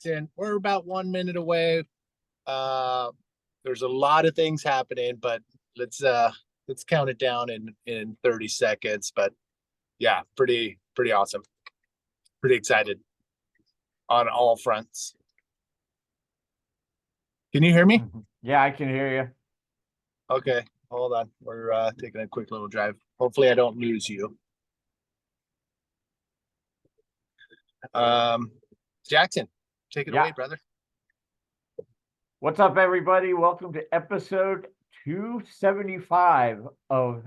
And we're about 1 minute away. Uh, there's a lot of things happening, but let's uh let's count it down in 30 seconds. But yeah, pretty awesome. Pretty excited on all fronts. Can you hear me? Yeah, I can hear you. Okay, hold on. We're taking a quick little drive. Hopefully I don't lose you. Um Jackson, take it Yeah. away, brother. What's up, everybody? Welcome to episode 275 of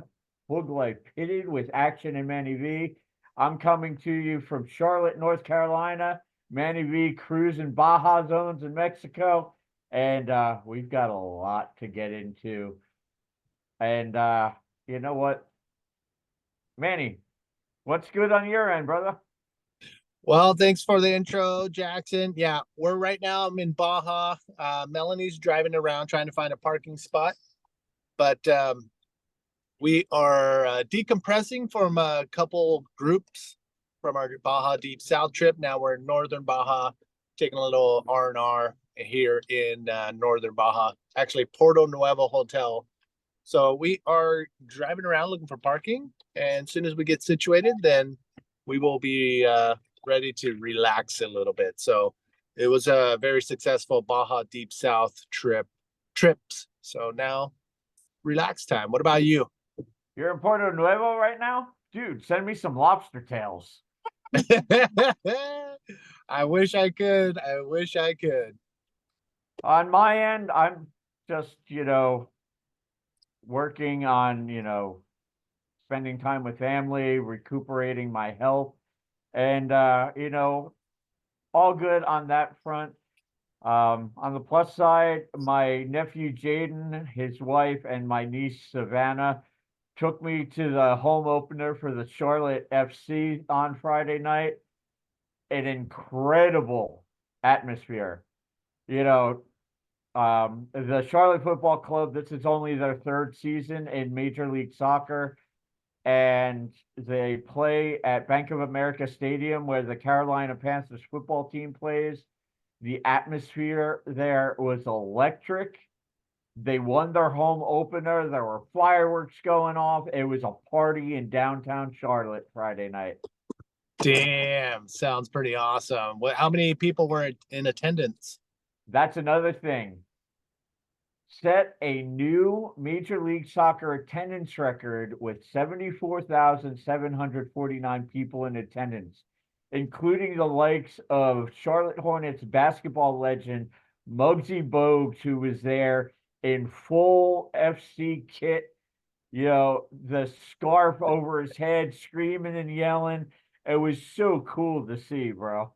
boogLIFE, Pitted with Action and Manny V. I'm coming to you from Charlotte, North Carolina. Manny V cruising Baja zones in Mexico. And we've got a lot to get into. And you know what? Manny, what's good on your end, brother? Well, thanks for the intro, Jackson. Yeah, we're right now. I'm in Baja. Melanie's driving around trying to find a parking spot, but we are decompressing from a couple groups from our Baja Deep South trip. Now we're in Northern Baja, taking a little R&R here in Northern Baja, actually Porto Nuevo Hotel. So we are driving around looking for parking, and as soon as we get situated, then we will be ready to relax a little bit. So it was a very successful Baja Deep South trips. So now relax time. What about you? You're in Porto Nuevo right now? Dude, send me some lobster tails. I wish I could. I wish I could. On my end, I'm just, working on, spending time with family, recuperating my health, and, all good on that front. On the plus side, my nephew Jaden, his wife, and my niece Savannah took me to the home opener for the Charlotte FC on Friday night. An incredible atmosphere. You know, the Charlotte Football Club, this is only their third season in Major League Soccer, and they play at Bank of America Stadium where the Carolina Panthers football team plays. The atmosphere there was electric. They won their home opener. There were fireworks going off. It was a party in downtown Charlotte Friday night. Damn, sounds pretty awesome. How many people were in attendance? That's another thing. Set a new Major League Soccer attendance record with 74,749 people in attendance, including the likes of Charlotte Hornets basketball legend Muggsy Bogues, who was there in full FC kit, the scarf over his head, screaming and yelling. It was so cool to see, bro.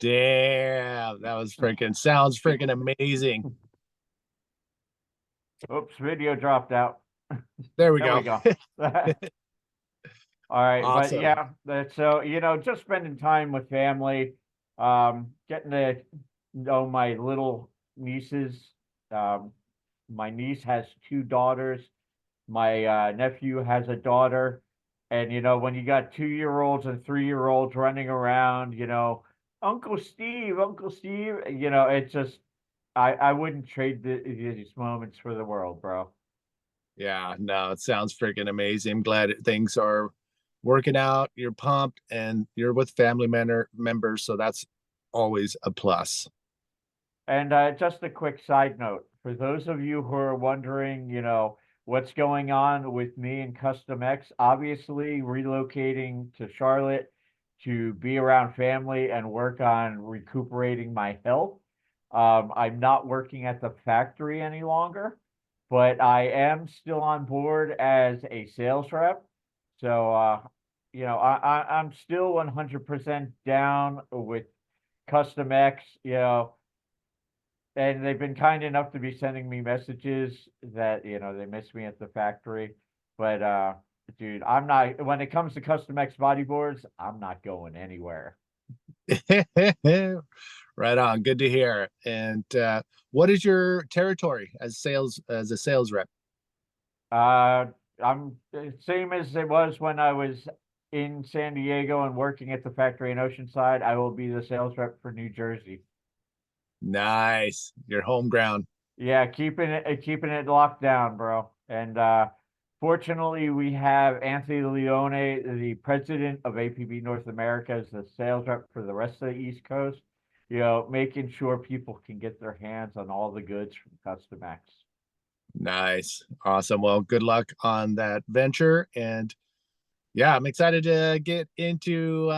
Damn, that was sounds freaking amazing. Oops, video dropped out. There we There go. we go. All right, but Awesome. yeah, that's so just spending time with family, getting to know my little nieces. Um, my niece has two daughters. My nephew has a daughter, and when you got 2-year-olds and 3-year-olds running around, Uncle Steve, it's just I wouldn't trade these moments for the world, bro. Yeah, no, it sounds freaking amazing. I'm glad things are working out. You're pumped and you're with members, so that's always a plus. And just a quick side note for those of you who are wondering, what's going on with me and Custom X, obviously relocating to Charlotte to be around family and work on recuperating my health. I'm not working at the factory any longer, but I am still on board as a sales rep. So, I'm still 100% down with Custom X, and they've been kind enough to be sending me messages that they miss me at the factory. But dude, I'm not, when it comes to Custom X bodyboards, I'm not going anywhere. Right on. Good to hear. And what is your territory as a sales rep? uh I'm same as it was when I was in San Diego and working at the factory in Oceanside. I will be the sales rep for New Jersey. Nice. Your home ground. Yeah, keeping it locked down, bro. And fortunately, we have Anthony Leone, the president of APB North America, as the sales rep for the rest of the East Coast. Making sure people can get their hands on all the goods from Custom X. Nice. Awesome. Well, good luck on that venture. And yeah, I'm excited to get into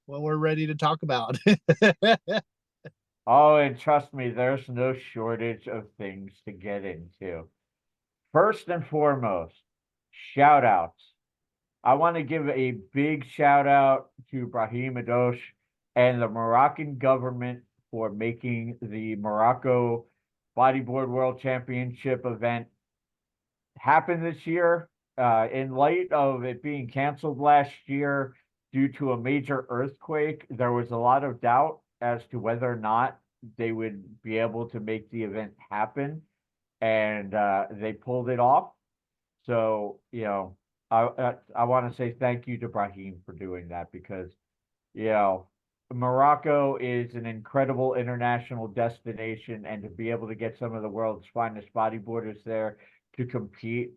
what we're ready to talk about. Oh, and trust me, there's no shortage of things to get into. First and foremost, shout outs. I want to give a big shout out to Brahim Adosh and the Moroccan government for making the Morocco Bodyboard World Championship event happen this year. In light of it being canceled last year due to a major earthquake, there was a lot of doubt as to whether or not they would be able to make the event happen, and they pulled it off. So, I want to say thank you to Brahim for doing that because, you know, Morocco is an incredible international destination, and to be able to get some of the world's finest bodyboarders there to compete,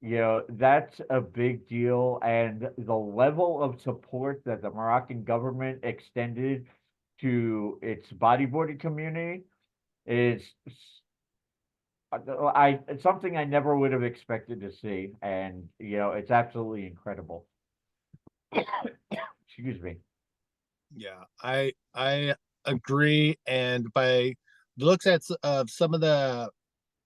that's a big deal. And the level of support that the Moroccan government extended to its bodyboarding community is it's something I never would have expected to see, and it's absolutely incredible. Excuse me. Yeah, I agree. And by the looks of some of the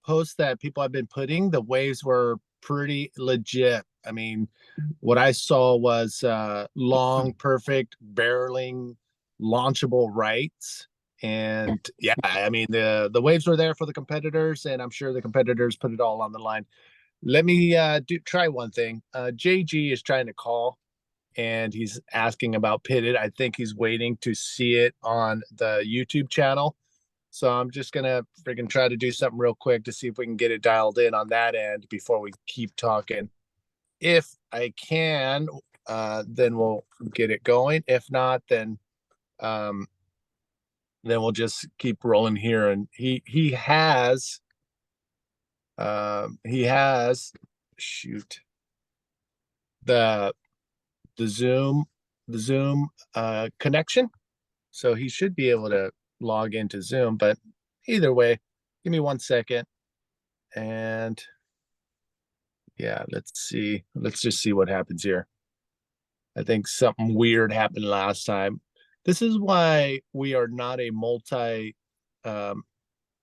posts that people have been putting, the waves were pretty legit. I mean, what I saw was long, perfect barreling, launchable rights. And yeah, I mean the waves were there for the competitors, and I'm sure the competitors put it all on the line. Let me try one thing. JG is trying to call and he's asking about Pitted. I think he's waiting to see it on the YouTube channel. So I'm just gonna freaking try to do something real quick to see if we can get it dialed in on that end before we keep talking. If I can, then we'll get it going. If not, um, then we'll just keep rolling here. And he has shoot the the Zoom the Zoom connection. So he should be able to log into Zoom. But either way, give me 1 second. And yeah, let's see. Let's just see what happens here. I think something weird happened last time. This is why we are not a multi. Um,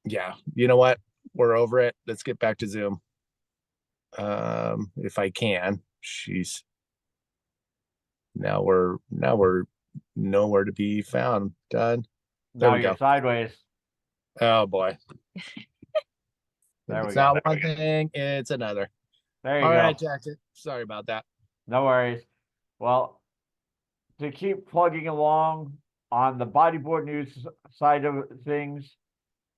yeah, you know what? We're over it. Let's get back to Zoom. If I can. She's now we're nowhere to be found. Done. There Now we you're go. sideways. Oh boy. There we It's go. not one thing, it's another. There you All right, go. Jackson. Sorry about that. No worries. Well, to keep plugging along on the bodyboard news side of things,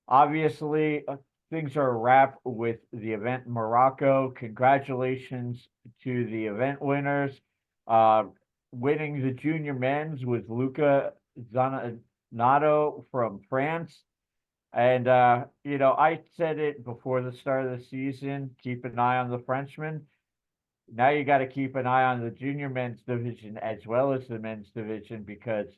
obviously, things are a wrap with the event in Morocco. Congratulations to the event winners. Uh, Winning the junior men's was Luca Zanato from France. And, I said it before the start of the season, keep an eye on the Frenchman. Now you got to keep an eye on the junior men's division as well as the men's division because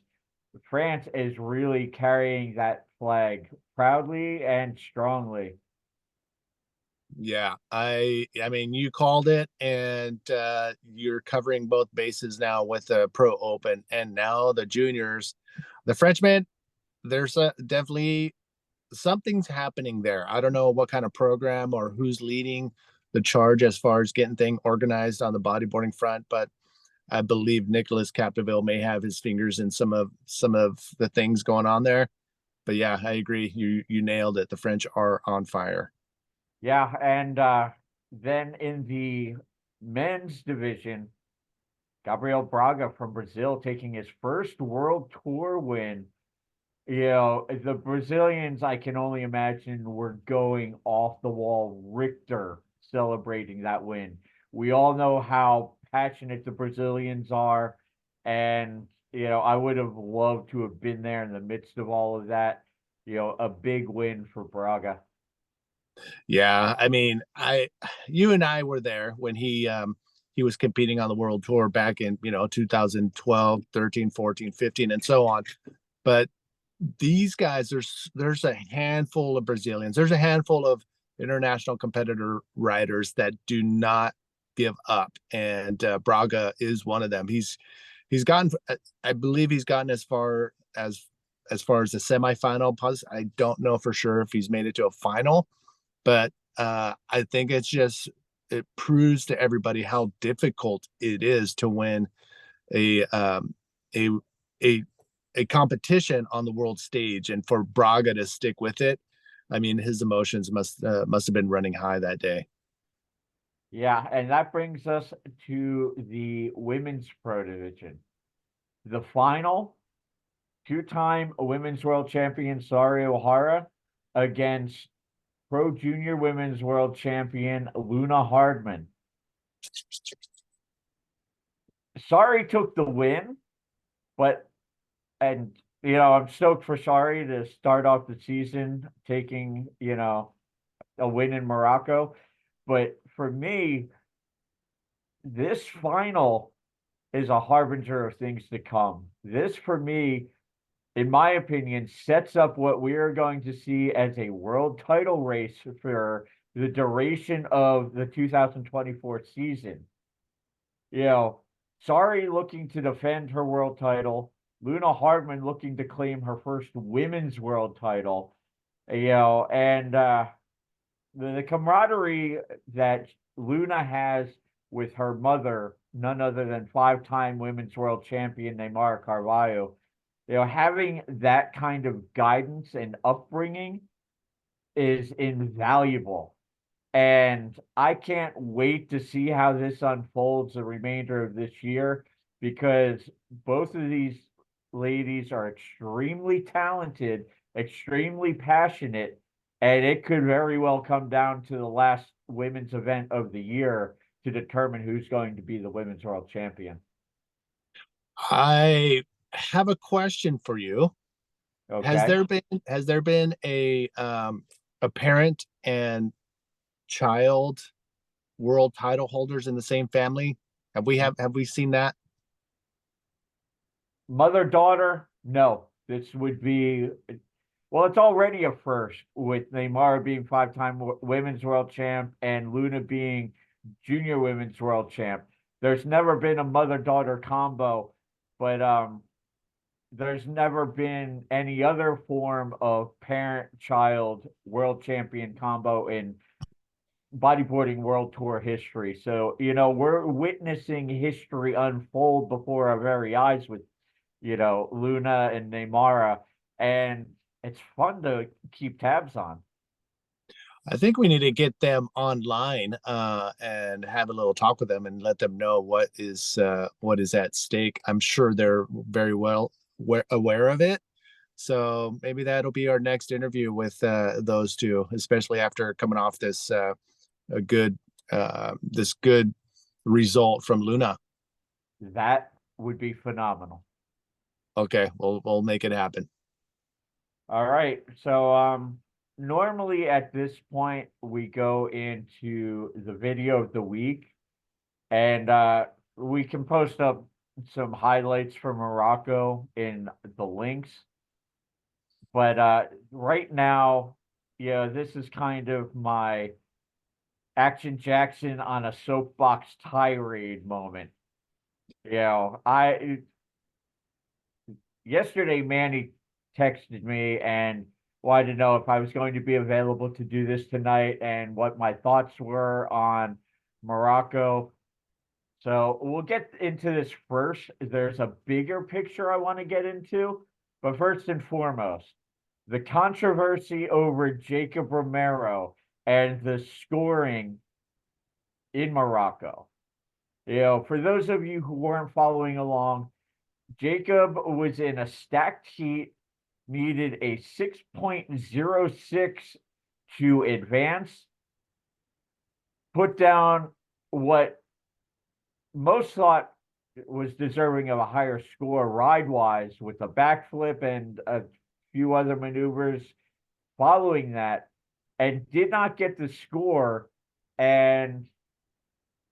France is really carrying that flag proudly and strongly. Yeah, I mean you called it, and you're covering both bases now with the Pro Open and now the juniors. The Frenchmen, there's definitely something's happening there. I don't know what kind of program or who's leading the charge as far as getting things organized on the bodyboarding front, but I believe Nicholas Capdeville may have his fingers in some of the things going on there. But yeah, I agree. You nailed it. The French are on fire. Yeah, and then in the men's division, Gabriel Braga from Brazil taking his first World Tour win. The Brazilians, I can only imagine, were going off the wall Richter celebrating that win. We all know how passionate the Brazilians are. And, I would have loved to have been there in the midst of all of that. a big win for Braga. Yeah, I mean, you and I were there when he was competing on the world tour back in, 2012, 13, 14, 15, and so on. But these guys, there's a handful of Brazilians, there's a handful of international competitor riders that do not give up, and Braga is one of them. He's gotten, I believe he's gotten as far as the semifinal. Plus, I don't know for sure if he's made it to a final, but I think it proves to everybody how difficult it is to win a a a a competition on the world stage, and for Braga to stick with it. I mean, his emotions must have been running high that day. Yeah, and that brings us to the women's pro division. The final, two-time women's world champion Sari O'Hara against pro junior women's world champion Luna Hardman. Sari took the win, but and I'm stoked for Sari to start off the season taking, a win in Morocco. But for me, this final is a harbinger of things to come. This, for me, in my opinion, sets up what we are going to see as a world title race for the duration of the 2024 season. You know, Sari looking to defend her world title, Luna Hardman looking to claim her first women's world title, and the camaraderie that Luna has with her mother, none other than five-time women's world champion Neymar Carvalho, having that kind of guidance and upbringing is invaluable. And I can't wait to see how this unfolds the remainder of this year, because both of these ladies are extremely talented, extremely passionate, and it could very well come down to the last women's event of the year to determine who's going to be the women's world champion. I have a question for you. Has Okay. there been a parent and child world title holders in the same family? Have we seen that? Mother daughter, no. This would be, well, it's already a first with Neymar being five-time women's world champ and Luna being junior women's world champ. There's never been a mother daughter combo, but there's never been any other form of parent child world champion combo in bodyboarding world tour history. So, we're witnessing history unfold before our very eyes with, Luna and Neymara, and it's fun to keep tabs on. I think we need to get them online and have a little talk with them and let them know what is at stake. I'm sure they're very well aware of it. So maybe that'll be our next interview with those two, especially after coming off this good result from Luna. That would be phenomenal. Okay, we'll make it happen. All right. So normally at this point we go into the video of the week, and we can post up some highlights from Morocco in the links. But right now, this is kind of my Action Jackson on a soapbox tirade moment. I yesterday Manny texted me and wanted to know if I was going to be available to do this tonight and what my thoughts were on Morocco. So we'll get into this first. There's a bigger picture I want to get into, but first and foremost, the controversy over Jacob Romero and the scoring in Morocco. For those of you who weren't following along, Jacob was in a stacked heat, needed a 6.06 to advance, put down what most thought was deserving of a higher score ride-wise with a backflip and a few other maneuvers following that, and did not get the score. And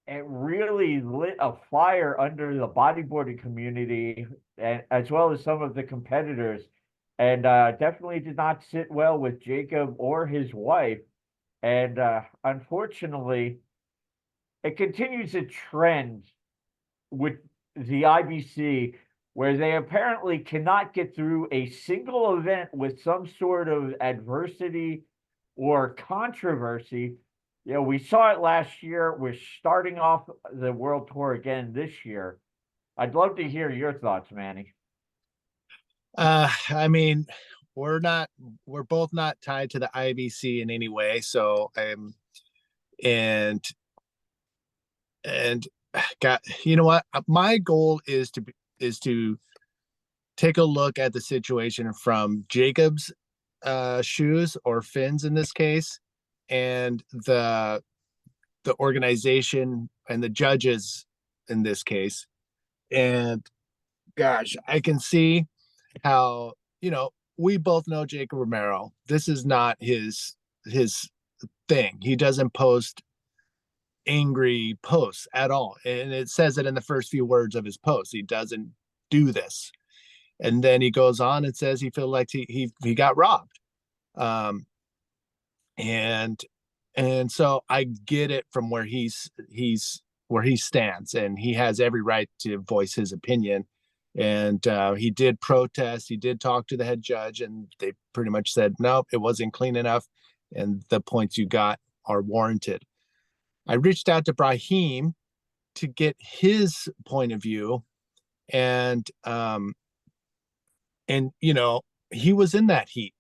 it really lit a fire under the bodyboarding community, and as well as some of the competitors, and definitely did not sit well with Jacob or his wife. And unfortunately, it continues a trend with the IBC where they apparently cannot get through a single event with some sort of adversity or controversy. You know, we saw it last year. We're starting off the World Tour again this year. I'd love to hear your thoughts, Manny. I mean, we're both not tied to the IBC in any way. So and and got, you know what? My goal is to take a look at the situation from Jacob's shoes, or Finn's in this case, and the organization and the judges in this case. And gosh, I can see how, we both know Jacob Romero. This is not his thing. He doesn't post angry posts at all. And it says it in the first few words of his post. He doesn't do this. And then he goes on and says he felt like he got robbed. Um and so I get it from he's where he stands, and he has every right to voice his opinion. And he did protest. He did talk to the head judge, and they pretty much said, no, it wasn't clean enough, and the points you got are warranted. I reached out to Brahim to get his point of view, and he was in that heat.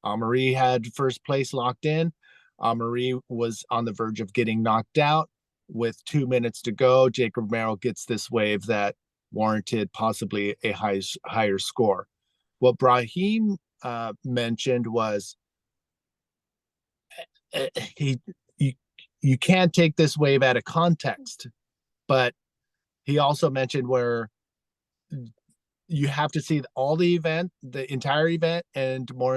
Amaury had first place locked in. Amaury was on the verge of getting knocked out with 2 minutes to go. Jacob Romero gets this wave that warranted possibly a higher score. What Brahim mentioned was he you can't take this wave out of context, but he also mentioned where you have to see the entire event, and more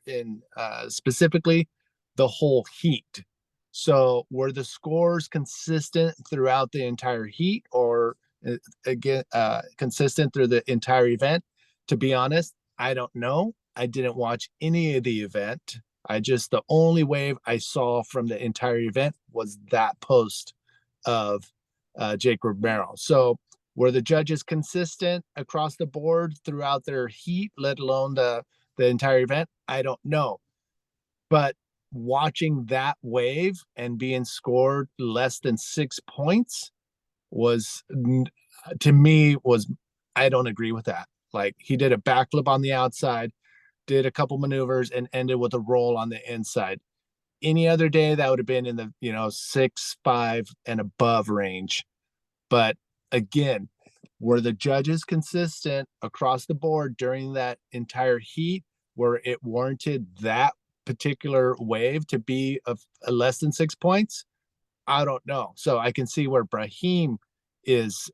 in specifically the whole heat. So were the scores consistent throughout the entire heat, or again consistent through the entire event? To be honest, I don't know. I didn't watch any of the event. The only wave I saw from the entire event was that post of Jake Romero. So were the judges consistent across the board throughout their heat, let alone the entire event? I don't know. But watching that wave and being scored less than 6 points was, to me, I don't agree with that. Like, he did a backflip on the outside, did a couple maneuvers, and ended with a roll on the inside. Any other day, that would have been in the 6-5 and above range. But again, were the judges consistent across the board during that entire heat, where it warranted that particular wave to be of less than 6 points? I don't know. So I can see where Brahim is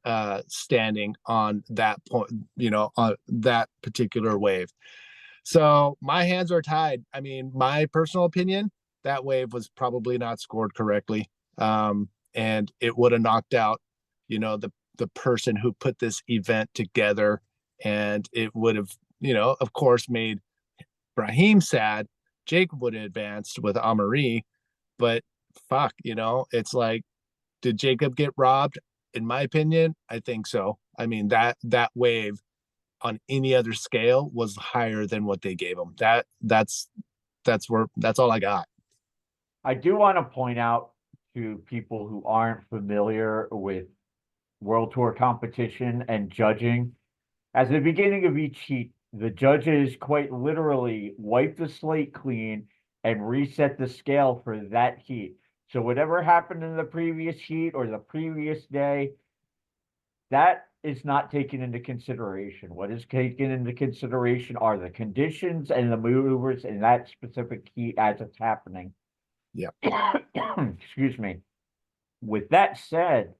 standing on that point, on that particular wave. So my hands are tied. I mean, my personal opinion, that wave was probably not scored correctly. And it would have knocked out, the person who put this event together. And it would have, of course, made Brahim sad. Jacob would have advanced with Amaury, but fuck, it's like, did Jacob get robbed? In my opinion, I think so. I mean, that wave on any other scale was higher than what they gave him. That's all I got. I do want to point out to people who aren't familiar with World Tour competition and judging, at the beginning of each heat, the judges quite literally wipe the slate clean and reset the scale for that heat. So whatever happened in the previous heat or the previous day, that is not taken into consideration. What is taken into consideration are the conditions and the maneuvers in that specific heat as it's happening. Yeah. Excuse me. With that said,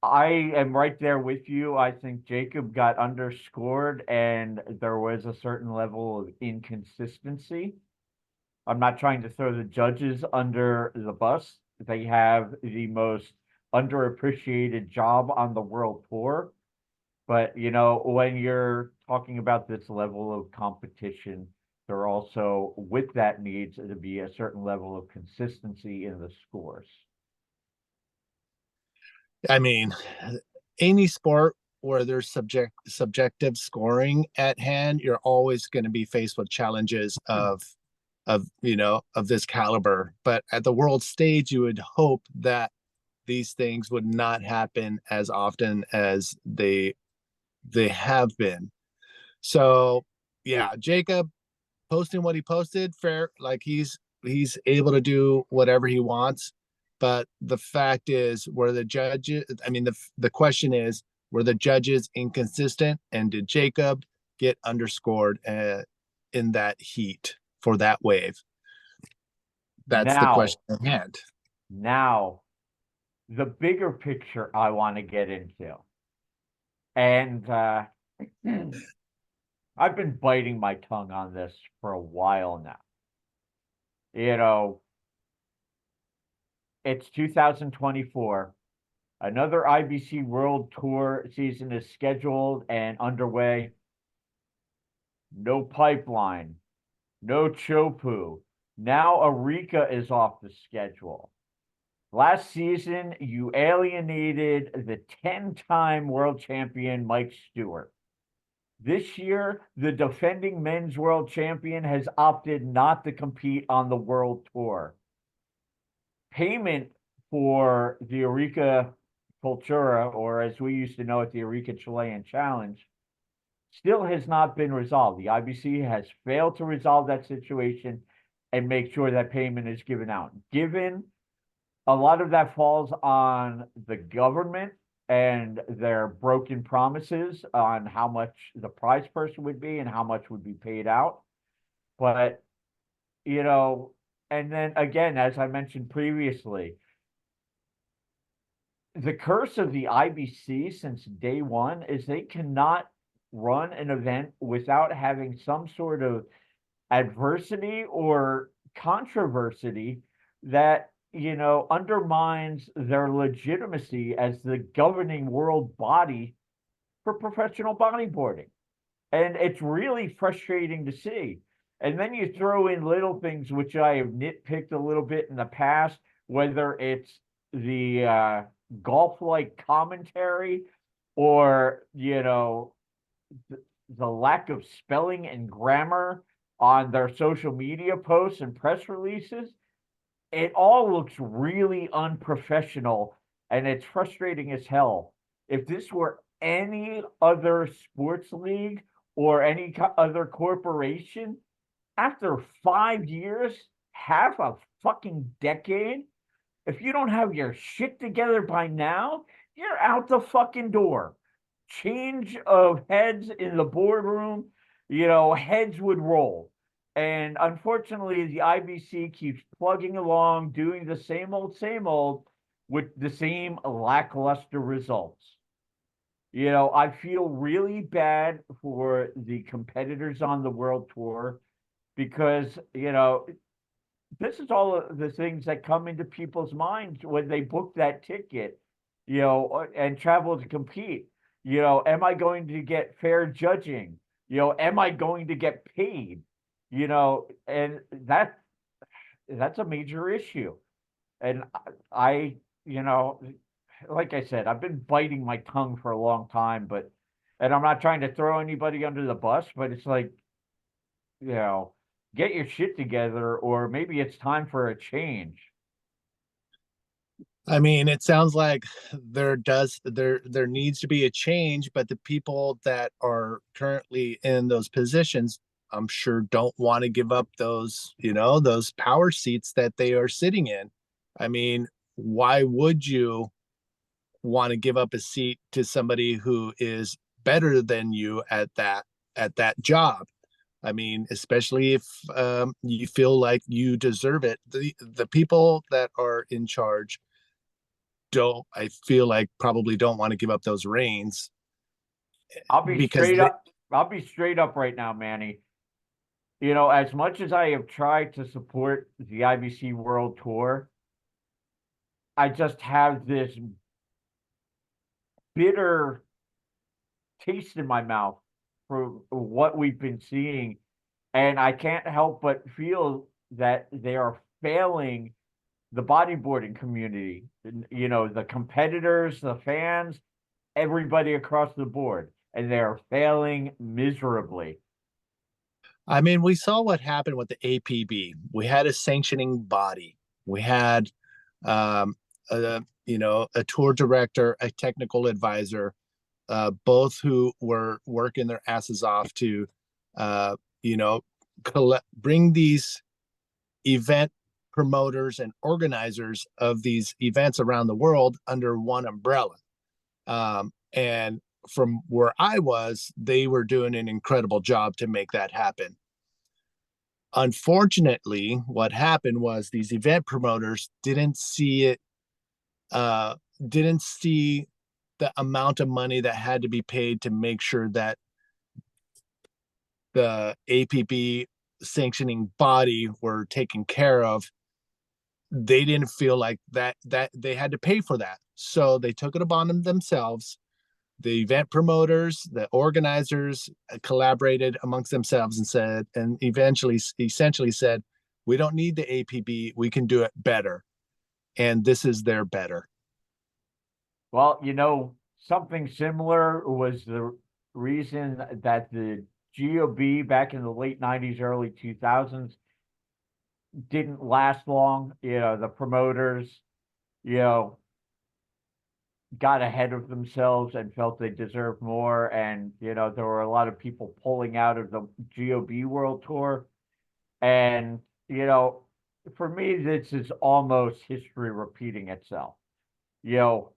I am right there with you. I think Jacob got underscored and there was a certain level of inconsistency. I'm not trying to throw the judges under the bus. They have the most underappreciated job on the world tour. But, when you're talking about this level of competition, there also, with that, needs to be a certain level of consistency in the scores. I mean, any sport where there's subjective scoring at hand, you're always going to be faced with challenges of this caliber. But at the world stage, you would hope that these things would not happen as often as they have been. So yeah, Jacob posting what he posted, fair, like he's able to do whatever he wants. But the fact is, were the judges, I mean, the question is, were the judges inconsistent, and did Jacob get underscored in that heat for that wave? That's the Now, question at hand. now, the bigger picture I want to get into. And I've been biting my tongue on this for a while now. You know, it's 2024. Another IBC World Tour season is scheduled and underway. No pipeline, no Chopu. Now Arica is off the schedule. Last season, you alienated the 10-time world champion Mike Stewart. This year, the defending men's world champion has opted not to compete on the world tour. Payment for the Arica Cultura, or as we used to know it, the Arica Chilean Challenge, still has not been resolved. The IBC has failed to resolve that situation and make sure that payment is given out. Given a lot of that falls on the government and their broken promises on how much the prize person would be and how much would be paid out. But, and then again, as I mentioned previously, the curse of the IBC since day one is they cannot run an event without having some sort of adversity or controversy that undermines their legitimacy as the governing world body for professional bodyboarding. And it's really frustrating to see. And then you throw in little things which I have nitpicked a little bit in the past, whether it's the golf-like commentary or, the lack of spelling and grammar on their social media posts and press releases. It all looks really unprofessional and it's frustrating as hell. If this were any other sports league or any other corporation, after 5 years, half a fucking decade, if you don't have your shit together by now, you're out the fucking door. Change of heads in the boardroom, heads would roll. And unfortunately, the IBC keeps plugging along, doing the same old, with the same lackluster results. I feel really bad for the competitors on the world tour because, this is all of the things that come into people's minds when they book that ticket, and travel to compete. Am I going to get fair judging? Am I going to get paid? And that's a major issue. And I, like I said, I've been biting my tongue for a long time, and I'm not trying to throw anybody under the bus, but it's like, get your shit together, or maybe it's time for a change. I mean, it sounds like there needs to be a change, but the people that are currently in those positions, I'm sure don't want to give up those power seats that they are sitting in. I mean, why would you want to give up a seat to somebody who is better than you at that job? I mean, especially if you feel like you deserve it. The people that are in charge I feel like probably don't want to give up those reins I'll be because straight up. I'll be straight up right now, Manny. You know, as much as I have tried to support the IBC World Tour, I just have this bitter taste in my mouth for what we've been seeing. And I can't help but feel that they are failing the bodyboarding community, you know, the competitors, the fans, everybody across the board, and they're failing miserably. I mean, we saw what happened with the APB. We had a sanctioning body. We had, a tour director, a technical advisor, both who were working their asses off to, uh, you know, bring these event promoters and organizers of these events around the world under one umbrella. And from where I was, they were doing an incredible job to make that happen. Unfortunately, what happened was these event promoters uh, didn't see the amount of money that had to be paid to make sure that the APB sanctioning body were taken care of. They didn't feel like that they had to pay for that, so they took it upon themselves. The event promoters, the organizers collaborated amongst themselves and said, and eventually, essentially said, we don't need the APB. We can do it better. And this is their better. Well, you know, something similar was the reason that the GOB back in the late 90s, early 2000s didn't last long. You know, the promoters, you know, got ahead of themselves and felt they deserved more. And, you know, there were a lot of people pulling out of the GOB World Tour. And, you know, for me, this is almost history repeating itself. You know,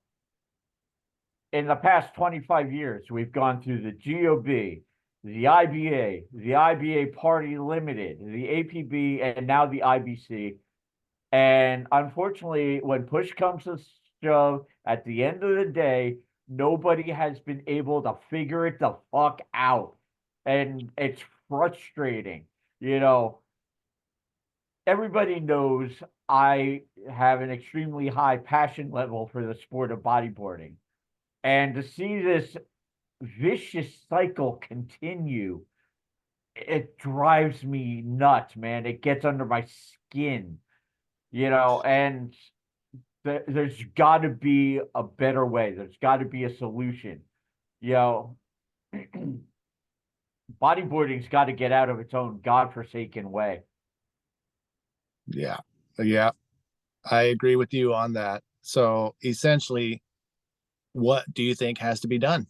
in the past 25 years, we've gone through the GOB, the IBA, the IBA Party Limited, the APB, and now the IBC. And unfortunately, when push comes to shove, at the end of the day, nobody has been able to figure it the fuck out. And it's frustrating. You know, everybody knows I have an extremely high passion level for the sport of bodyboarding. And to see this vicious cycle continue, it drives me nuts, man. It gets under my skin, you know, and there's got to be a better way. There's got to be a solution. You know, bodyboarding's got to get out of its own godforsaken way. Yeah. Yeah. I agree with you on that. So essentially, what do you think has to be done?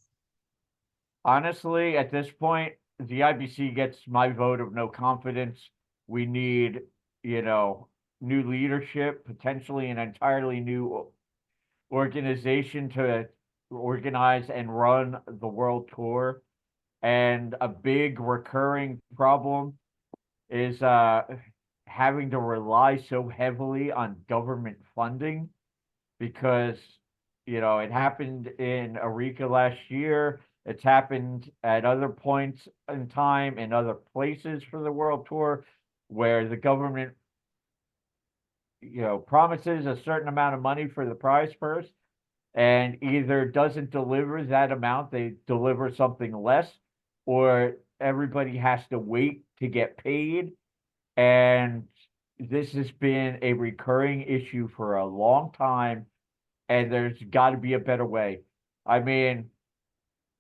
Honestly, at this point, the IBC gets my vote of no confidence. We need, you know, new leadership, potentially an entirely new organization to organize and run the world tour. And a big recurring problem is having to rely so heavily on government funding because, you know, it happened in Arica last year. It's happened at other points in time in other places for the world tour where the government, you know, promises a certain amount of money for the prize purse and either doesn't deliver that amount, they deliver something less, or everybody has to wait to get paid. And this has been a recurring issue for a long time, and there's got to be a better way. I mean,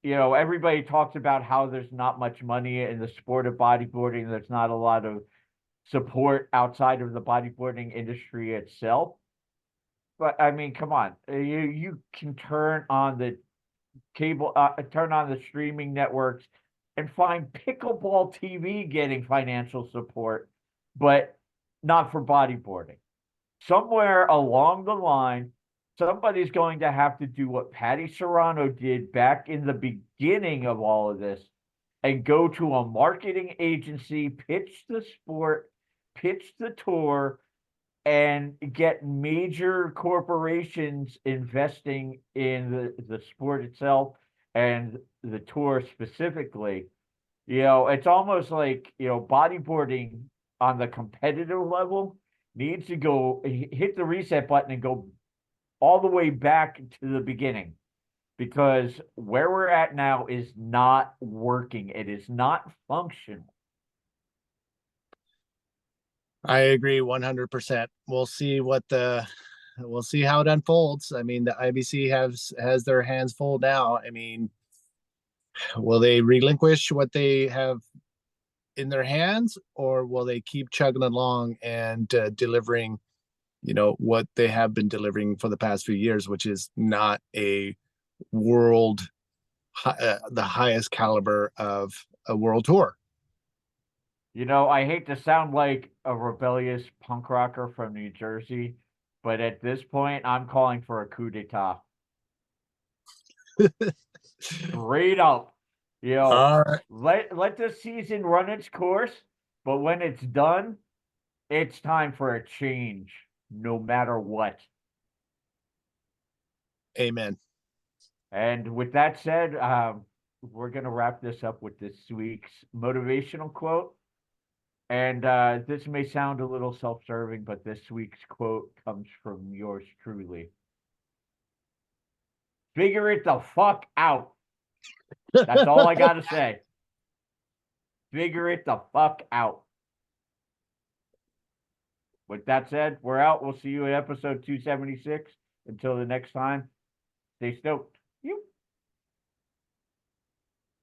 you know, everybody talks about how there's not much money in the sport of bodyboarding. There's not a lot of support outside of the bodyboarding industry itself. But I mean, come on, you can turn on the turn on the streaming networks and find pickleball TV getting financial support, but not for bodyboarding. Somewhere along the line, somebody's going to have to do what Patty Serrano did back in the beginning of all of this and go to a marketing agency, pitch the sport, pitch the tour, and get major corporations investing in the sport itself and the tour specifically. It's almost like, bodyboarding on the competitive level needs to go hit the reset button and go all the way back to the beginning, because where we're at now is not working. It is not functional. I agree 100%. We'll see how it unfolds. I mean, the IBC has their hands full now. I mean, will they relinquish what they have in their hands, or will they keep chugging along and delivering, what they have been delivering for the past few years, which is not a world, the highest caliber of a world tour. I hate to sound like a rebellious punk rocker from New Jersey, but at this point, I'm calling for a coup d'etat. Straight up. All right. Let the season run its course, but when it's done, it's time for a change, no matter what. Amen. And with that said, we're going to wrap this up with this week's motivational quote. And this may sound a little self-serving, but this week's quote comes from yours truly. Figure it the fuck out. That's all I got to say. Figure it the fuck out. With that said, we're out. We'll see you in episode 276. Until the next time, stay stoked.